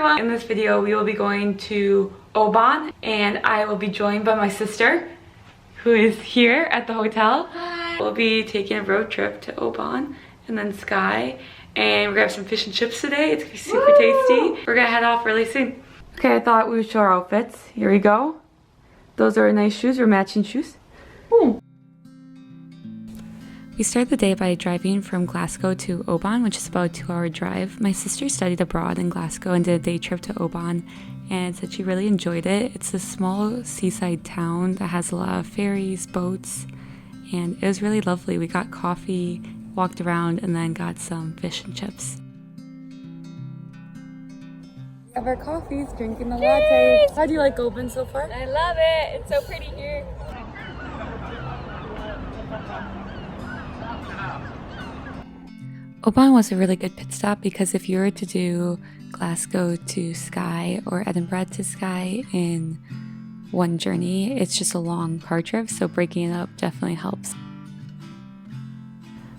everyone! In this video we will be going to Oban and I will be joined by my sister who is here at the hotel. Hi. We'll be taking a road trip to Oban and then Skye, and we're gonna have some fish and chips today. It's gonna be super tasty. We're gonna head off really soon. Okay, I thought we would show our outfits. Here we go. Those are nice shoes, or matching shoes. Ooh. We started the day by driving from Glasgow to Oban, which is about a 2-hour drive. My sister studied abroad in Glasgow and did a day trip to Oban and said she really enjoyed it. It's a small seaside town that has a lot of ferries, boats, and it was really lovely. We got coffee, walked around, and then got some fish and chips. We have our coffees, drinking the lattes. How do you like Oban so far? I love it. It's so pretty here. Oban was a really good pit stop because if you were to do Glasgow to Skye or Edinburgh to Skye in one journey, it's just a long car trip, so breaking it up definitely helps.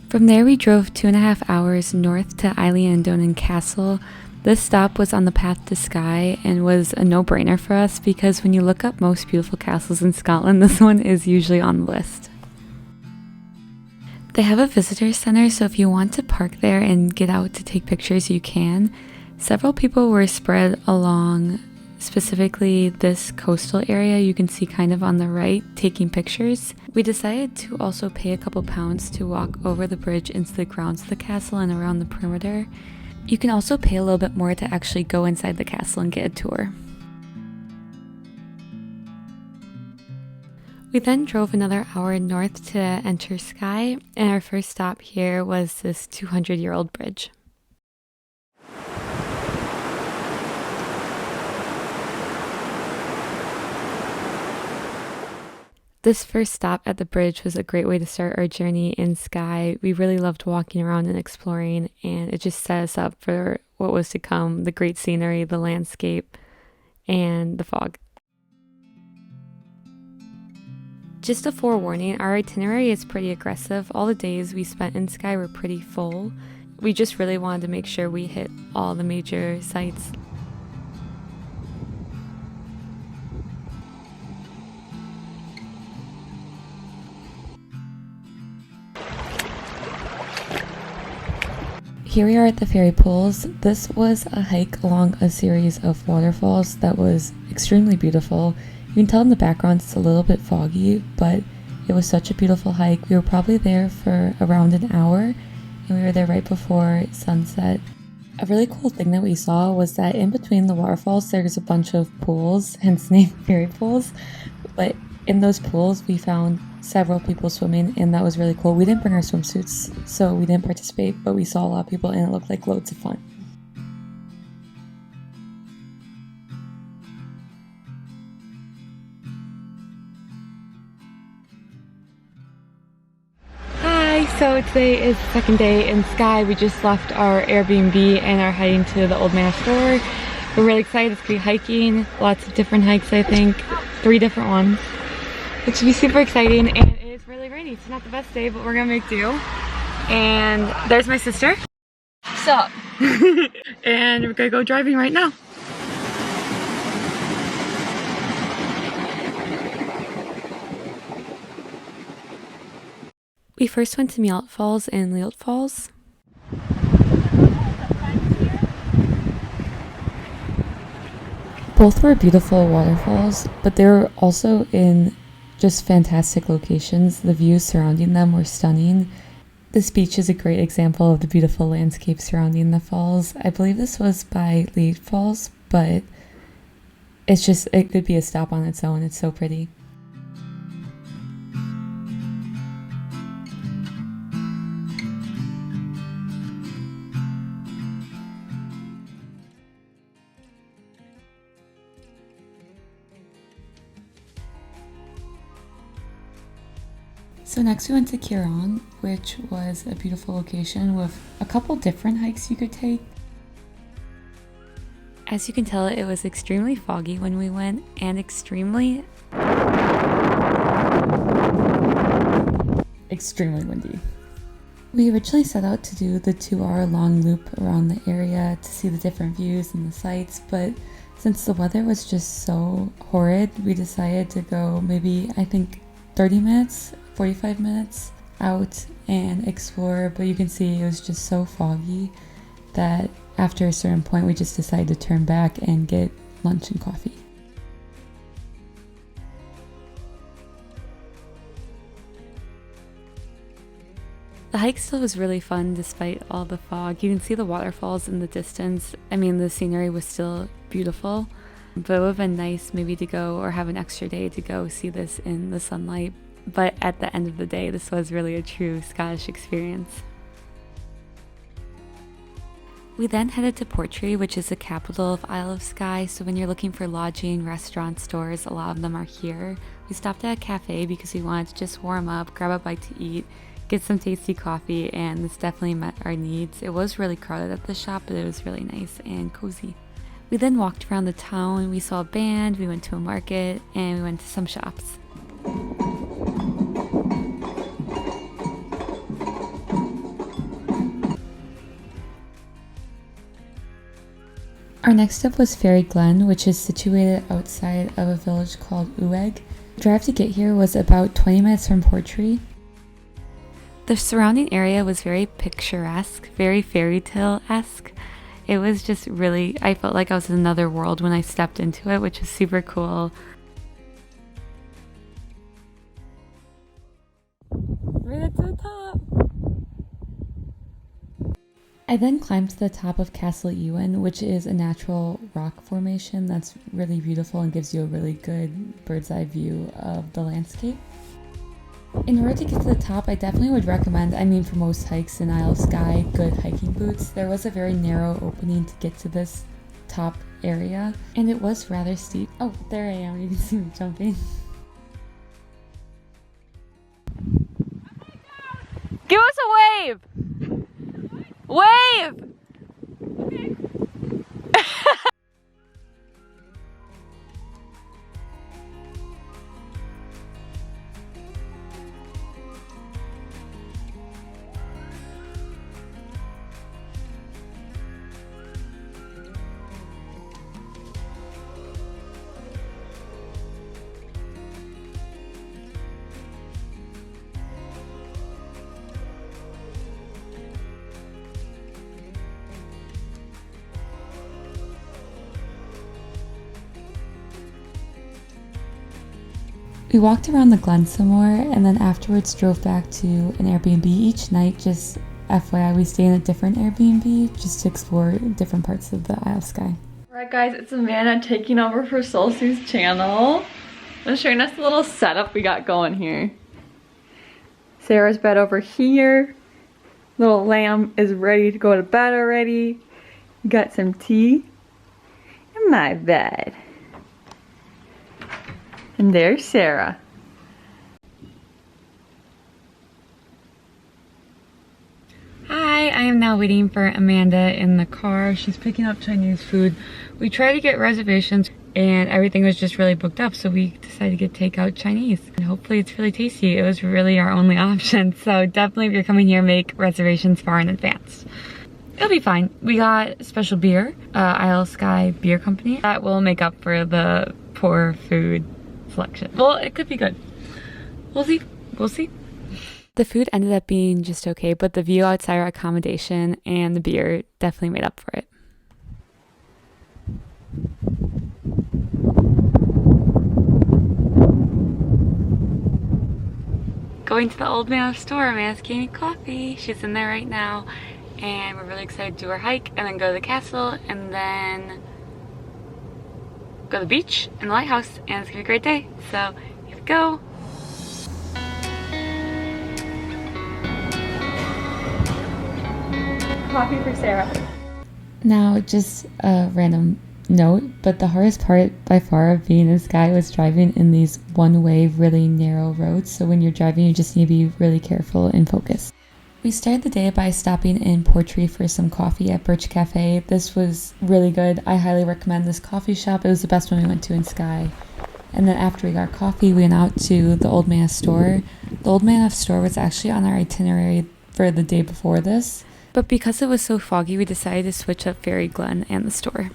From there we drove 2.5 hours north to Aliendon Castle. This stop was on the path to Skye and was a no-brainer for us because when you look up most beautiful castles in Scotland, this one is usually on the list. They have a visitor center, so if you want to park there and get out to take pictures, you can. Several people were spread along specifically this coastal area you can see kind of on the right taking pictures. We decided to also pay a couple pounds to walk over the bridge into the grounds of the castle and around the perimeter. You can also pay a little bit more to actually go inside the castle and get a tour. We then drove another hour north to enter Skye, and our first stop here was this 200-year-old bridge. This first stop at the bridge was a great way to start our journey in Skye. We really loved walking around and exploring, and it just set us up for what was to come, the great scenery, the landscape, and the fog. Just a forewarning, our itinerary is pretty aggressive. All the days we spent in Skye were pretty full. We just really wanted to make sure we hit all the major sites. Here we are at the ferry pools. This was a hike along a series of waterfalls that was extremely beautiful. You can tell in the background it's a little bit foggy, but it was such a beautiful hike. We were probably there for around an hour, and we were there right before sunset. A really cool thing that we saw was that in between the waterfalls there's a bunch of pools, hence the name ferry pools, but in those pools we found several people swimming, and that was really cool. We didn't bring our swimsuits, so we didn't participate, but we saw a lot of people and it looked like loads of fun. So today is the second day in Skye. We just left our Airbnb and are heading to the old Man of Storr. We're really excited. It's going to be hiking, lots of different hikes, I think, 3 different ones. It should be super exciting, and it is really rainy. It's not the best day, but we're going to make do. And there's my sister. Sup? And we're going to go driving right now. We first went to Mealt Falls and Lealt Falls. Both were beautiful waterfalls, but they were also in just fantastic locations. The views surrounding them were stunning. This beach is a great example of the beautiful landscape surrounding the falls. I believe this was by Lealt Falls, but it could be a stop on its own. It's so pretty. So next we went to Kiron, which was a beautiful location with a couple different hikes you could take. As you can tell, it was extremely foggy when we went and extremely windy. We originally set out to do the 2-hour long loop around the area to see the different views and the sights, but since the weather was just so horrid, we decided to go maybe, I think, 30 minutes, 45 minutes out and explore, but you can see it was just so foggy that after a certain point we just decided to turn back and get lunch and coffee. The hike still was really fun despite all the fog. You can see the waterfalls in the distance. I mean, the scenery was still beautiful, but it would have been nice maybe to go or have an extra day to go see this in the sunlight. But at the end of the day, this was really a true Scottish experience. We then headed to Portree, which is the capital of Isle of Skye, so when you're looking for lodging, restaurant, stores, a lot of them are here. We stopped at a cafe because we wanted to just warm up, grab a bite to eat, get some tasty coffee, and this definitely met our needs. It was really crowded at the shop, but it was really nice and cozy. We then walked around the town, we saw a band, we went to a market, and we went to some shops. Our next stop was Fairy Glen, which is situated outside of a village called Ueg. The drive to get here was about 20 minutes from Portree. The surrounding area was very picturesque, very fairy tale-esque. It was just really, I felt like I was in another world when I stepped into it, which was super cool. Right up to the top! I then climbed to the top of Castle Ewan, which is a natural rock formation that's really beautiful and gives you a really good bird's eye view of the landscape. In order to get to the top, I definitely would recommend, for most hikes in Isle of Skye, good hiking boots. There was a very narrow opening to get to this top area, and it was rather steep. Oh, there I am, you can see me jumping. Give us a wave! Wave! We walked around the Glen some more, and then afterwards drove back to an Airbnb each night. Just FYI, we stay in a different Airbnb just to explore different parts of the Isle of Skye. Alright guys, it's Amanda taking over for Solsy's channel. I'm showing us the little setup we got going here. Sarah's bed over here. Little lamb is ready to go to bed already. Got some tea in my bed. And there's Sarah. Hi, I am now waiting for Amanda in the car. She's picking up Chinese food. We tried to get reservations and everything was just really booked up, so we decided to get takeout Chinese. And hopefully it's really tasty. It was really our only option, so definitely if you're coming here, make reservations far in advance. It'll be fine. We got special beer, Isle of Skye Beer Company. That will make up for the poor food selection. Well, it could be good. We'll see. We'll see. The food ended up being just okay, but the view outside our accommodation and the beer definitely made up for it. Going to the old Man of Storr. Amanda's getting coffee. She's in there right now. And we're really excited to do our hike and then go to the castle and then go to the beach and the lighthouse, and it's gonna be a great day. So here we go. Coffee for Sarah. Now, just a random note, but the hardest part by far of being in Skye was driving in these one-way, really narrow roads. So when you're driving, you just need to be really careful and focused. We started the day by stopping in Portree for some coffee at Birch Cafe. This was really good. I highly recommend this coffee shop. It was the best one we went to in Skye. And then after we got coffee, we went out to the Old Man of Storr. The Old Man of Storr was actually on our itinerary for the day before this. But because it was so foggy, we decided to switch up Fairy Glen and the store.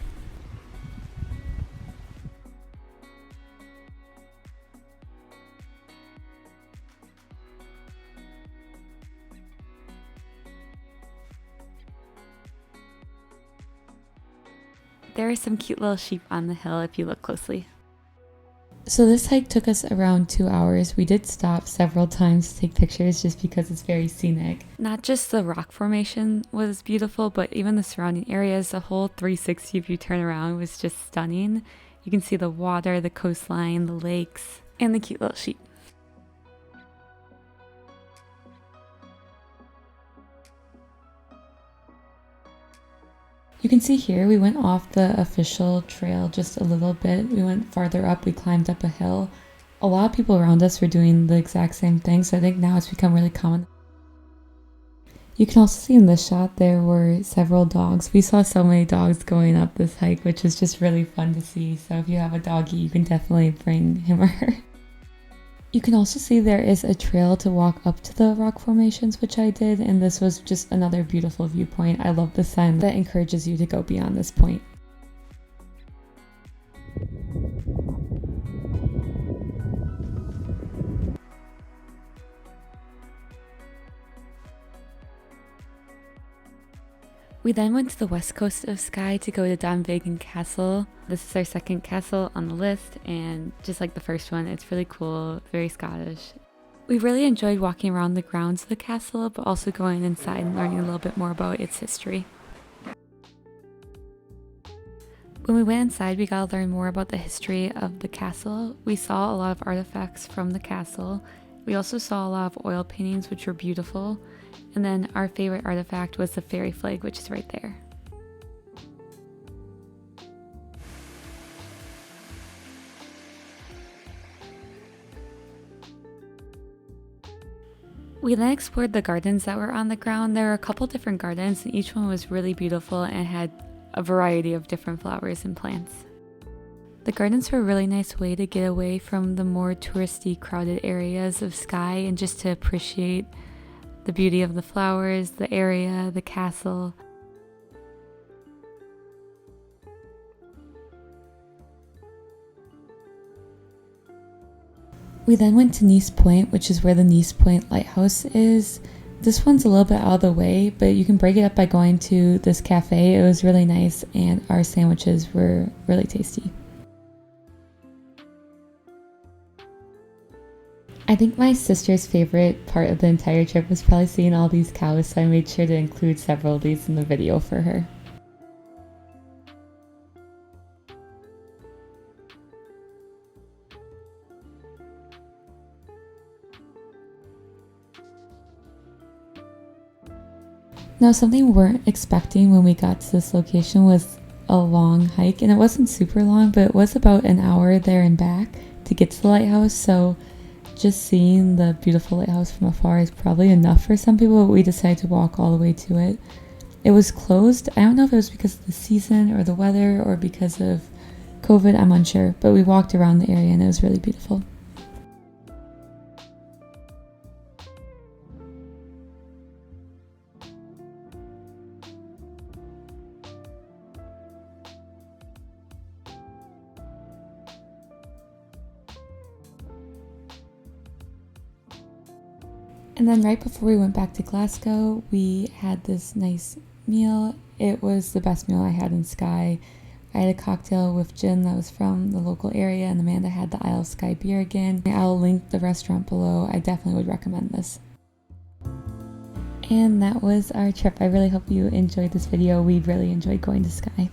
There are some cute little sheep on the hill if you look closely. So this hike took us around 2 hours. We did stop several times to take pictures just because it's very scenic. Not just the rock formation was beautiful, but even the surrounding areas, the whole 360 if you turn around was just stunning. You can see the water, the coastline, the lakes, and the cute little sheep. You can see here we went off the official trail just a little bit. We went farther up, we climbed up a hill. A lot of people around us were doing the exact same thing, so I think now it's become really common. You can also see in this shot there were several dogs. We saw so many dogs going up this hike, which is just really fun to see. So if you have a doggy, you can definitely bring him or her. You can also see there is a trail to walk up to the rock formations, which I did, and this was just another beautiful viewpoint. I love the sign that encourages you to go beyond this point. We then went to the west coast of Skye to go to Dunvegan Castle. This is our second castle on the list, and just like the first one, it's really cool, very Scottish. We really enjoyed walking around the grounds of the castle, but also going inside and learning a little bit more about its history. When we went inside, we got to learn more about the history of the castle. We saw a lot of artifacts from the castle. We also saw a lot of oil paintings, which were beautiful. And then our favorite artifact was the fairy flag, which is right there. We then explored the gardens that were on the ground. There were a couple different gardens, and each one was really beautiful and had a variety of different flowers and plants. The gardens were a really nice way to get away from the more touristy, crowded areas of Skye and just to appreciate the beauty of the flowers, the area, the castle. We then went to Neist Point, which is where the Neist Point Light House is. This one's a little bit out of the way, but you can break it up by going to this cafe. It was really nice, and our sandwiches were really tasty. I think my sister's favorite part of the entire trip was probably seeing all these cows, so I made sure to include several of these in the video for her. Now, something we weren't expecting when we got to this location was a long hike, and it wasn't super long, but it was about an hour there and back to get to the lighthouse, so just seeing the beautiful lighthouse from afar is probably enough for some people, but we decided to walk all the way to it. It was closed. I don't know if it was because of the season or the weather or because of COVID, I'm unsure, but we walked around the area and it was really beautiful. And then right before we went back to Glasgow, we had this nice meal. It was the best meal I had in Skye. I had a cocktail with gin that was from the local area, and Amanda had the Isle of Skye beer again. I'll link the restaurant below. I definitely would recommend this. And that was our trip. I really hope you enjoyed this video. We really enjoyed going to Skye.